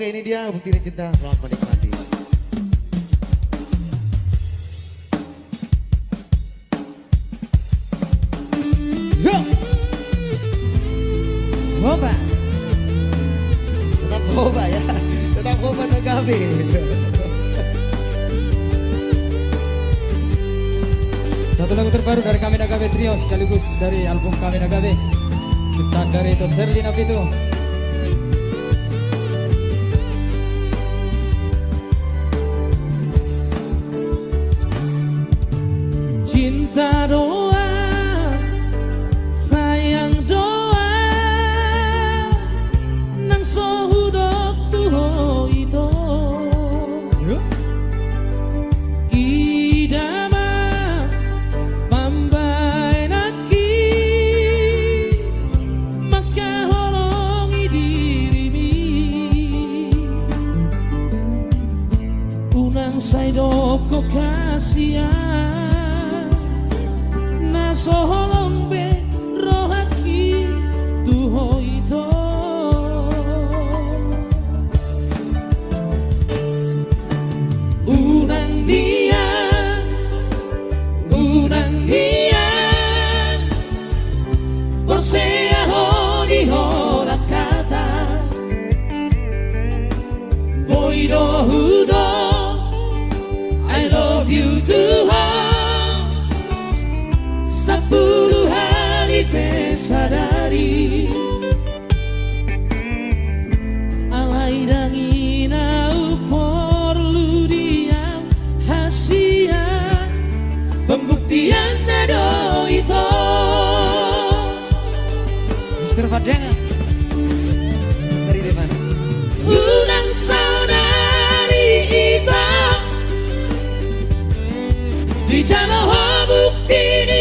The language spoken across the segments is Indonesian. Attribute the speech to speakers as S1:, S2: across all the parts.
S1: Oke, ini dia Bukti Cinta. Selamat menikmati. Boba. Tetap boba ya. Tetap boba Nagabe.
S2: Satu lagu terbaru dari kami Nagabe Trio sekaligus dari album kami Nagabe. Ciptaan dari itu Serlina Pitu.
S3: Cinta doa, sayang doa, nang sohudok tuho ito. Idama pambay naki, makahorong idirimi. Unang saydok ko kasihan. Soholong be rohaki tuho ito. Unang dia Porsea honi hora kata Boido hudo I love you too. 10 hari pesadari alai dangina perlu diam hasian pembuktian nado itu
S1: Mr. Fadanga dari mana?
S3: Unang saudari itu di jalan bukti di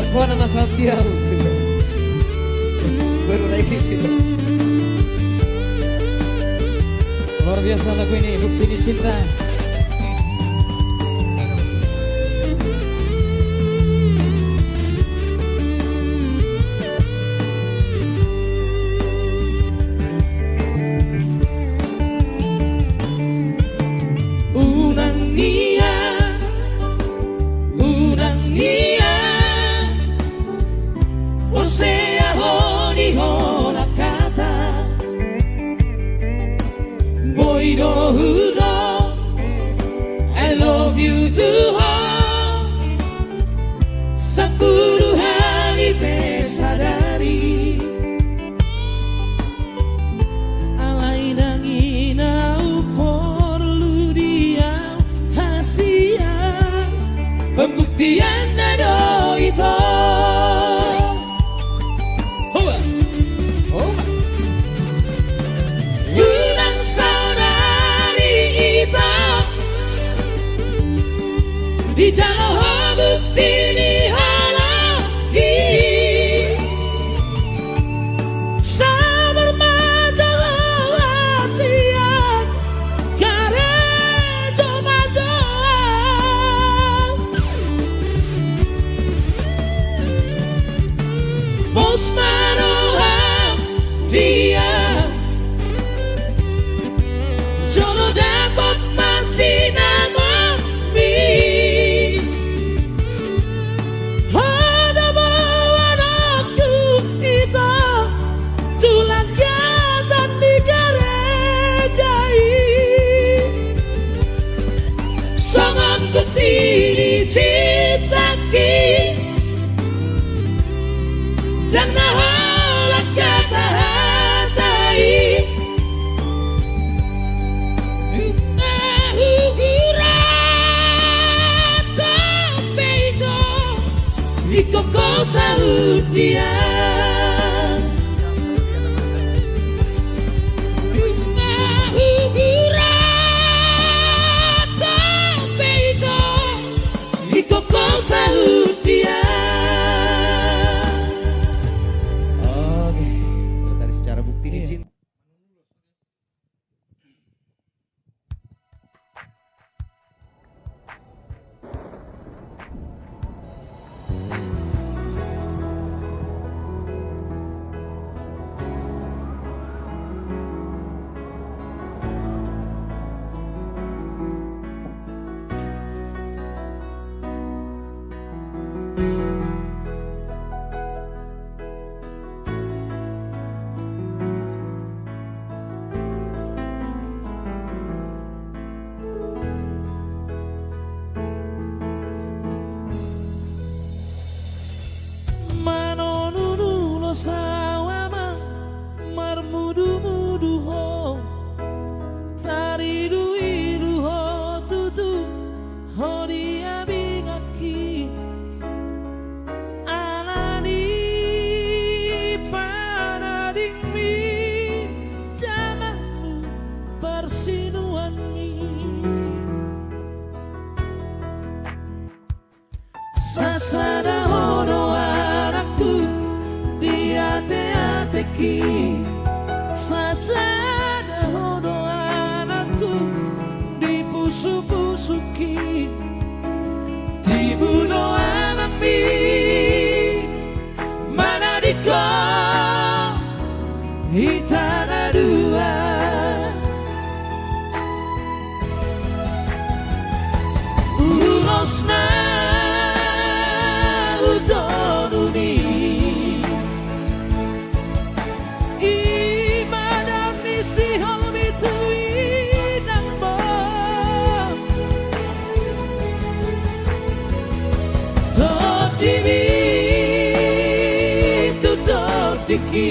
S1: Gua nama Satya baru lagi
S2: Luar biasa lagu ini, Bukti Ini Cinta.
S3: Porsea honi hora kata Boido hudo I love you too. 10 hari pesadari alai dangina perlu diam hasian pembuktian nado itu di jalan bukti dihalangi sabar majalah siang karejo majalah bos maroham dia jono dapat masih nama haki sasana hono anakku dipusuk-pusuki dibunuh amami mana diko hitana dua urosna utonuni imadan misi holmi tui nangbo totimi tutotiki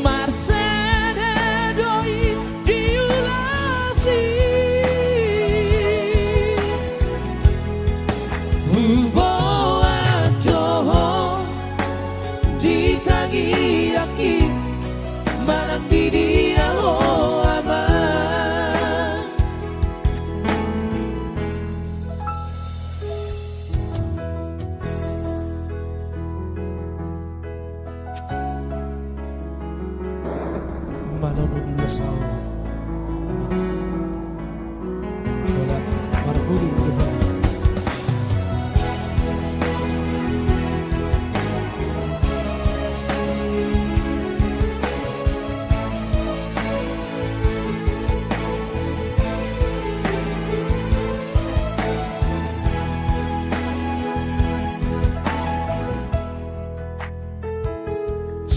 S3: marsana doi diulasi Uboa Joho ditangi aki manang didi alo ama manong nilasao wala marbuli diba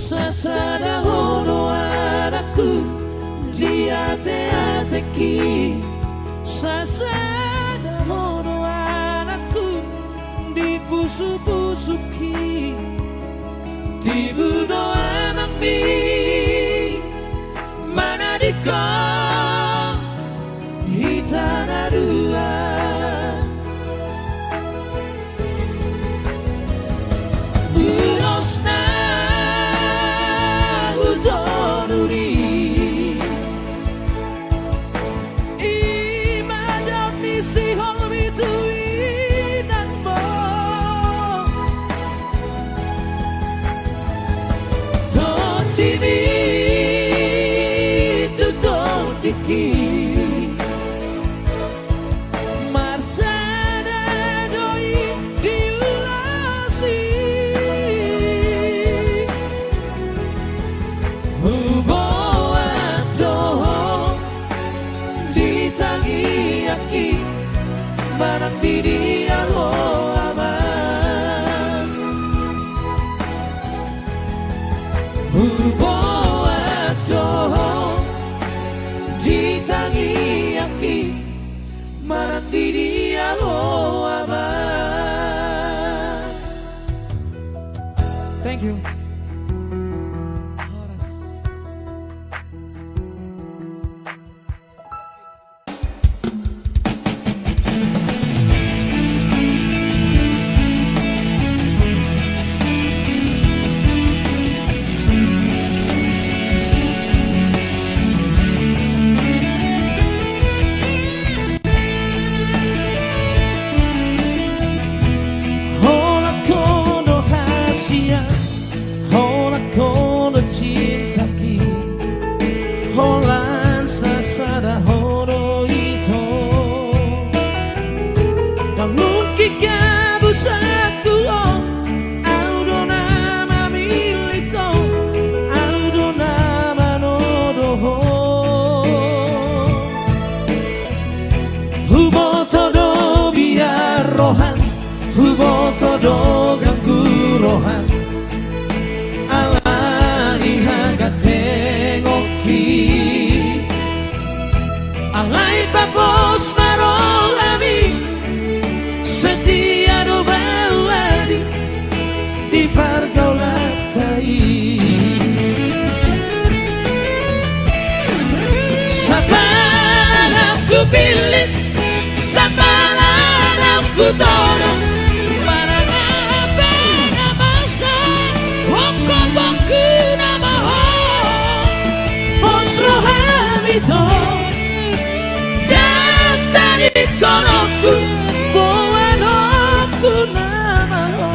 S3: Sasada hono anakku di ate-ateki Sasada hono anakku di pusu-pusuki dibunuh amami mana diko hitana dua urosna utonuri imadan misi holmi tui nangbo totimi tutotiki marsana doi diulasi Uboa Joho ditangi aki manang didi alo aman Uboa Joho ditangi aki manang didi alo aman.
S2: Thank you.
S3: Hola kono hasia Hola kono cintaki Holan sasada hono ito Tak mungkin kamu satu Audo nama milito Audo nama nodoho Hubo todo biar rohan Hubo todo ganggu rohan Alani haga tengoki Alai papos marolami Setia do bawadi Di pargaulatai Sabalan aku pilih Sabalan aku tolong Konoku, buenoku namaho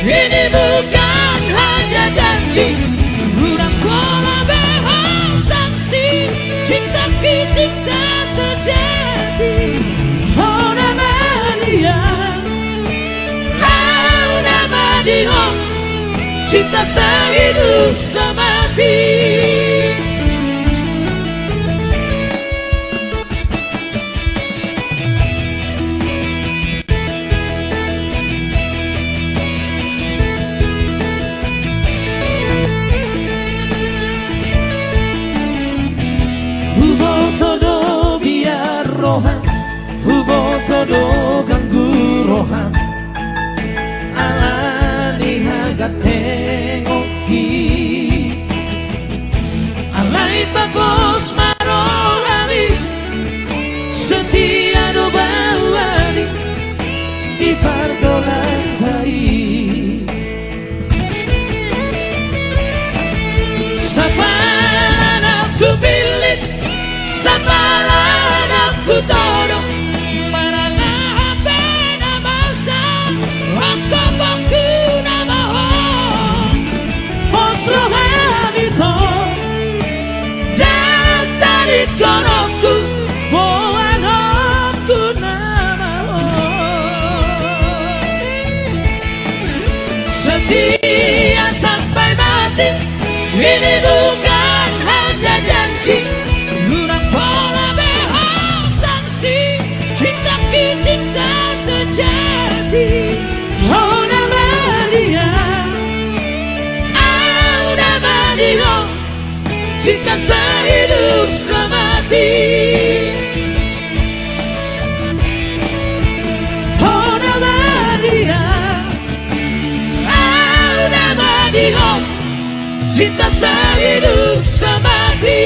S3: Ini bukan hanya janji, urang pola behang sanksi, cinta cinta sejati. Oh nama dia, oh nama dia, cinta sehidup semati. Hubo todo biar rohan, hubo todo ganggu rohan. Alani haga tengoki, alai babos marohani, setia do bawani di pardolantai. Sapalan aku bilik, sapalan aku todong, marangah pena masa, aku bangku nama hong, posrohan itu, dan tadi konokku, boan aku nama hong. Setia sampai mati, ini bukan hanya janji, urang pola behang sanksi, cinta cinta sejati. Oh nama dia, oh nama dia, cinta sehidup semati. Oh nama dia, oh nama dia, cinta sehidup semati.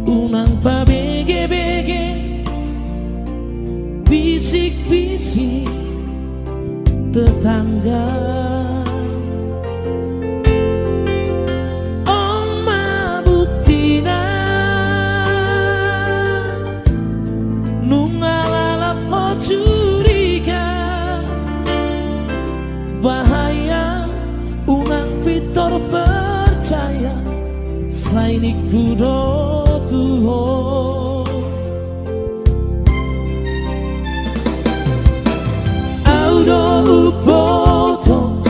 S3: Unang pabege-bege, bisik-bisik tetangga. Oma butina nungalalap ho curiga, bahaya unang pitor percaya sainik kudo tuho. Audo upoto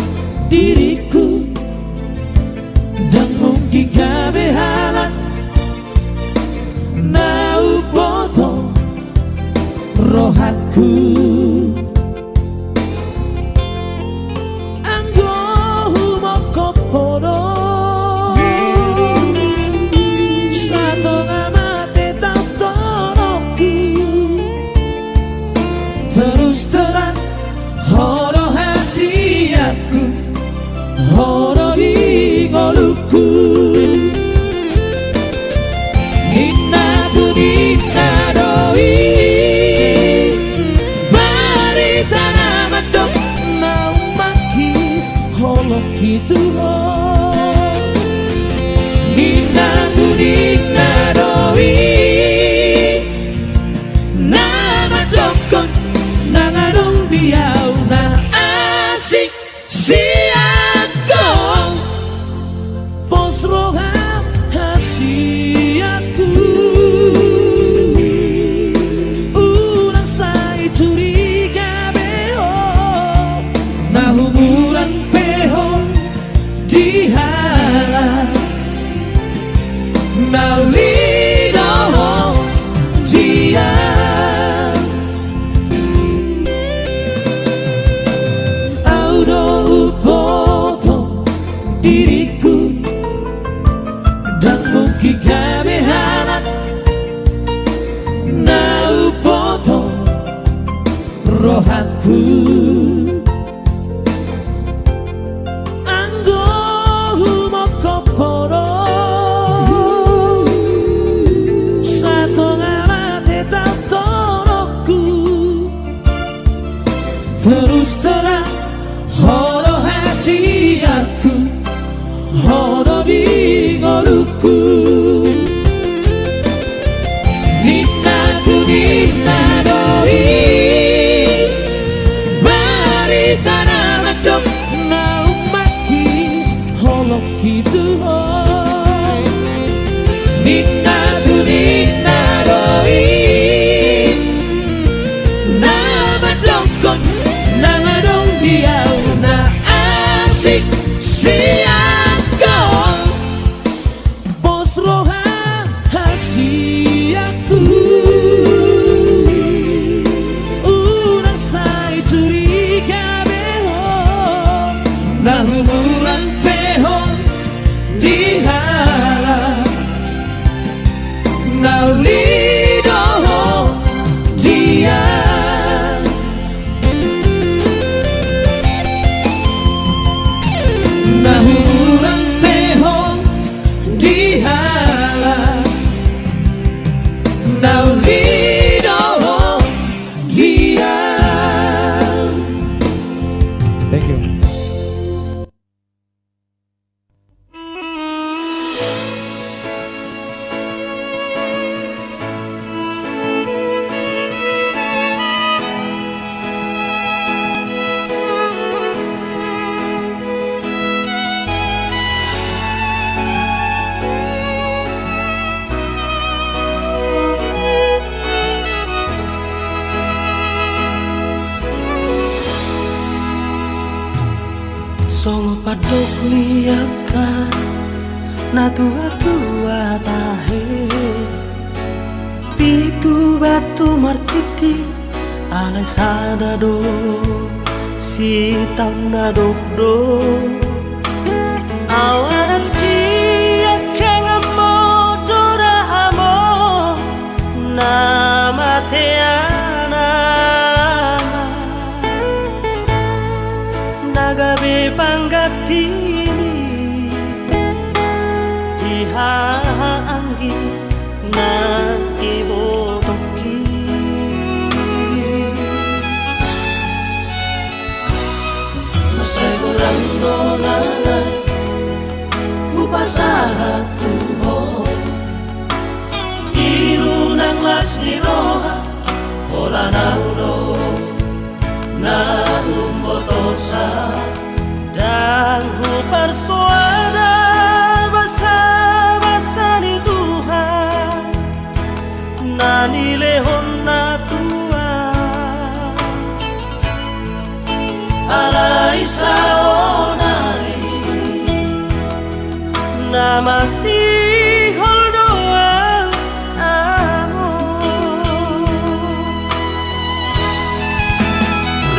S3: diriku dan mungkin kabehalan na upoto rohatku. Anggo humoko podo terus terang horo hasiatku, horo digoluku. Nina tu nina doi, bari tanah medok nau makis holok gitu ho. Nina tu nina doi, nama dokon nanganong biyaw na asik siagong posroham hasiatku. Ulang say curiga beho na humuran peho dihala na ulido dia. Diriku dan mungkin kabehalan gitu Nina tu Nina doi Nama dongkon Nama dong diau na asik siang kau Bos rohan hasiaku Unang say curiga behon Na humuran behon di halang Na ulido dia Na humuran behon di halang Na ulido dia
S2: Thank you.
S3: Solo padok liaka na tua-tua tahe Pitu batu martiti alai sada do si tang na dok do Awanan siaka ngamo dora amo nama teana Nagabe panggatini Ihaanggi na ibotoki Masay kurang dolalay Upasahat tuho Inunang las ni roha Ola naudo na umbotosa dan ku persuada basa-basa ni Tuhan na nilehon na tua alai saonari na masih holdoa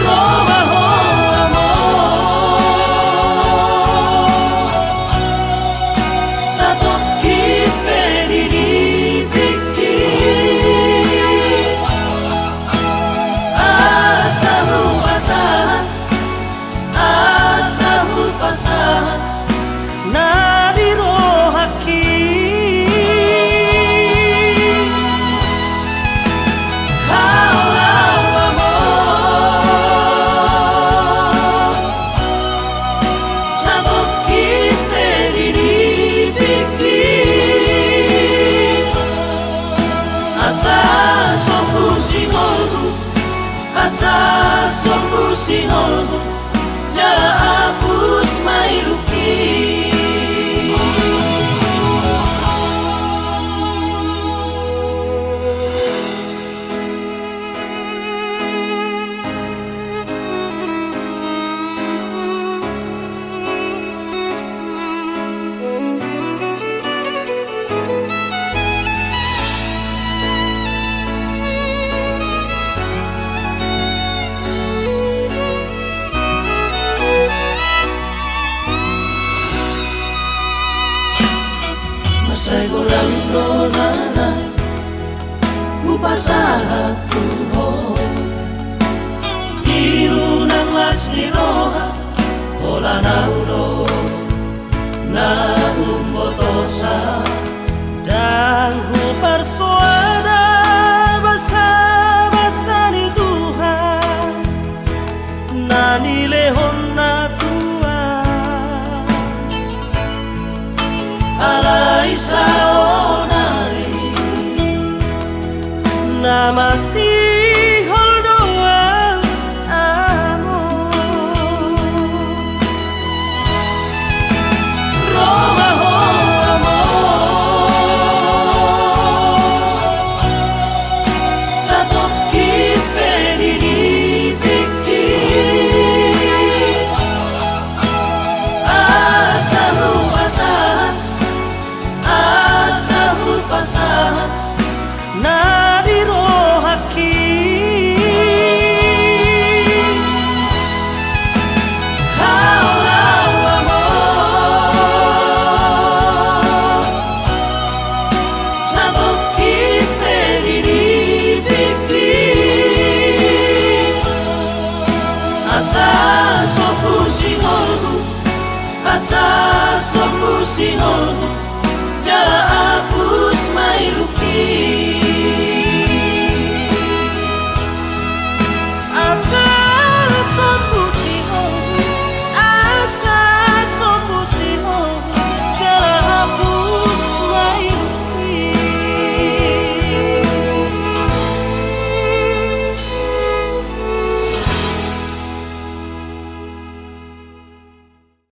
S3: Roma ho amor Satu kipe di pikir Asahu pasahan Na dirohaki Asa sombu sinolgu jala hapus mairuki Masay kurang donanay Upasahat tuho Inunang las ni roha Ola naudo na umbotosa Dan ku persuada basa-basa ni Tuhan Na nilehon na tua Alai sa